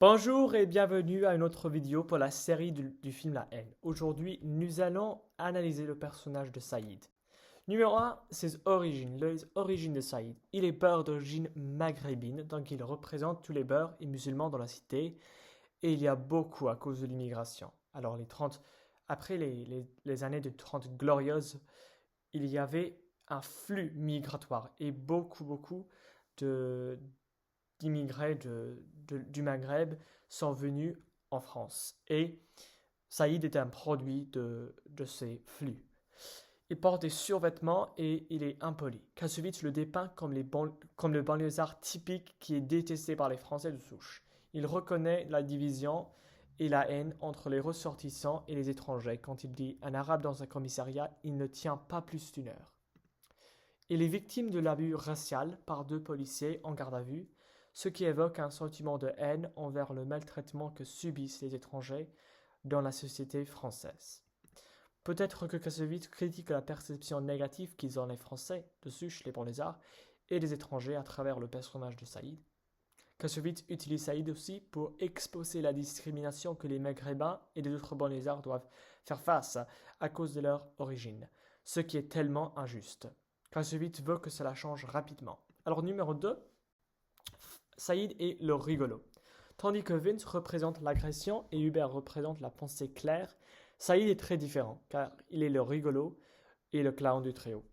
Bonjour et bienvenue à une autre vidéo pour la série du film La Haine. Aujourd'hui, nous allons analyser le personnage de Saïd. Numéro 1, ses origines, les origines de Saïd. Il est beurre d'origine maghrébine, donc il représente tous les beurs et musulmans dans la cité, et il y a beaucoup à cause de l'immigration. Alors après les années de 30 glorieuses, il y avait un flux migratoire et beaucoup de d'immigrés du Maghreb sont venus en France. Et Saïd est un produit de ces flux. Il porte des survêtements et il est impoli. Kassovitz le dépeint comme le banlieusard typique qui est détesté par les Français de souche. Il reconnaît la division et la haine entre les ressortissants et les étrangers. Quand il dit un arabe dans un commissariat, il ne tient pas plus d'une heure. Il est victime de l'abus racial par deux policiers en garde à vue, ce qui évoque un sentiment de haine envers le maltraitement que subissent les étrangers dans la société française. Peut-être que Kassovitz critique la perception négative qu'ils ont les Français, de Suche, les banlieusards, et les étrangers à travers le personnage de Saïd. Kassovitz utilise Saïd aussi pour exposer la discrimination que les Maghrébins et les autres banlieusards doivent faire face à cause de leur origine, ce qui est tellement injuste. Kassovitz veut que cela change rapidement. Alors numéro 2, Saïd est le rigolo. Tandis que Vince représente l'agression et Hubert représente la pensée claire, Saïd est très différent car il est le rigolo et le clown du trio.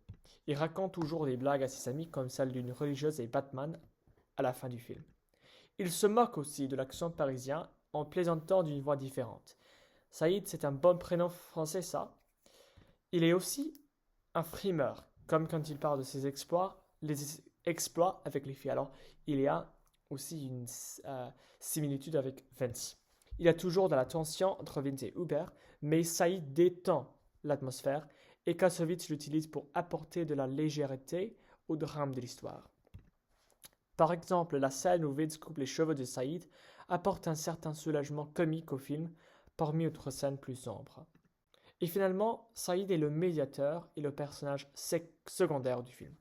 Il raconte toujours des blagues à ses amis comme celle d'une religieuse et Batman à la fin du film. Il se moque aussi de l'accent parisien en plaisantant d'une voix différente. Saïd, c'est un bon prénom français ça. Il est aussi un frimeur, comme quand il parle de ses exploits, les exploits avec les filles. Alors, il y a aussi une similitude avec Vince. Il y a toujours de la tension entre Vince et Hubert, mais Saïd détend l'atmosphère et Kassovitz l'utilise pour apporter de la légèreté au drame de l'histoire. Par exemple, la scène où Vince coupe les cheveux de Saïd apporte un certain soulagement comique au film, parmi autres scènes plus sombres. Et finalement, Saïd est le médiateur et le personnage secondaire du film.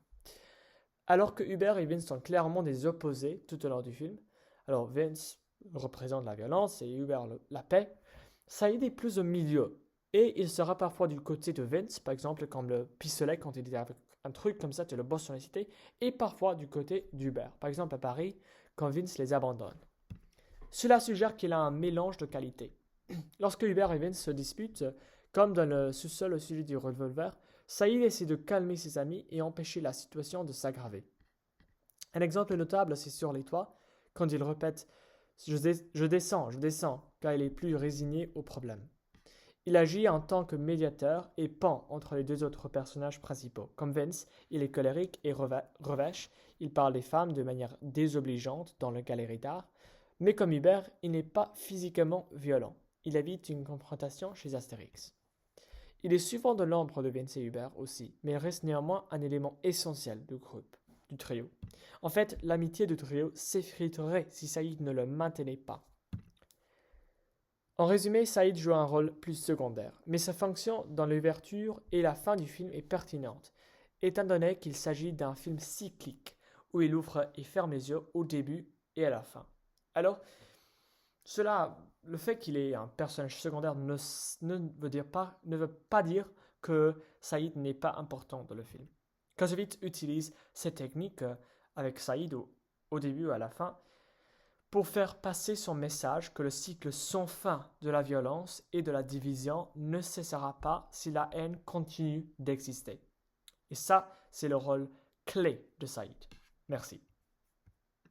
Alors que Hubert et Vince sont clairement des opposés tout au long du film, alors Vince représente la violence et Hubert la paix, Saïd est plus au milieu. Et il sera parfois du côté de Vince, par exemple comme le pistolet quand il est avec un truc comme ça, tu le bosses sur la cité, et parfois du côté d'Hubert, par exemple à Paris, quand Vince les abandonne. Cela suggère qu'il a un mélange de qualités. Lorsque Hubert et Vince se disputent, comme dans le sous-sol au sujet du revolver, Saïd essaie de calmer ses amis et empêcher la situation de s'aggraver. Un exemple notable, c'est sur les toits, quand il répète « je descends », car il est plus résigné au problème. Il agit en tant que médiateur et pont entre les deux autres personnages principaux. Comme Vince, il est colérique et revêche, il parle des femmes de manière désobligeante dans la galerie d'art, mais comme Hubert, il n'est pas physiquement violent. Il évite une confrontation chez Astérix. Il est souvent de l'ombre de Vince et Hubert aussi, mais il reste néanmoins un élément essentiel du groupe, du trio. En fait, l'amitié du trio s'effriterait si Saïd ne le maintenait pas. En résumé, Saïd joue un rôle plus secondaire, mais sa fonction dans l'ouverture et la fin du film est pertinente, étant donné qu'il s'agit d'un film cyclique, où il ouvre et ferme les yeux au début et à la fin. Alors, le fait qu'il est un personnage secondaire ne veut pas dire que Saïd n'est pas important dans le film. Kassovitz utilise cette technique avec Saïd au début et à la fin pour faire passer son message que le cycle sans fin de la violence et de la division ne cessera pas si la haine continue d'exister. Et ça, c'est le rôle clé de Saïd. Merci.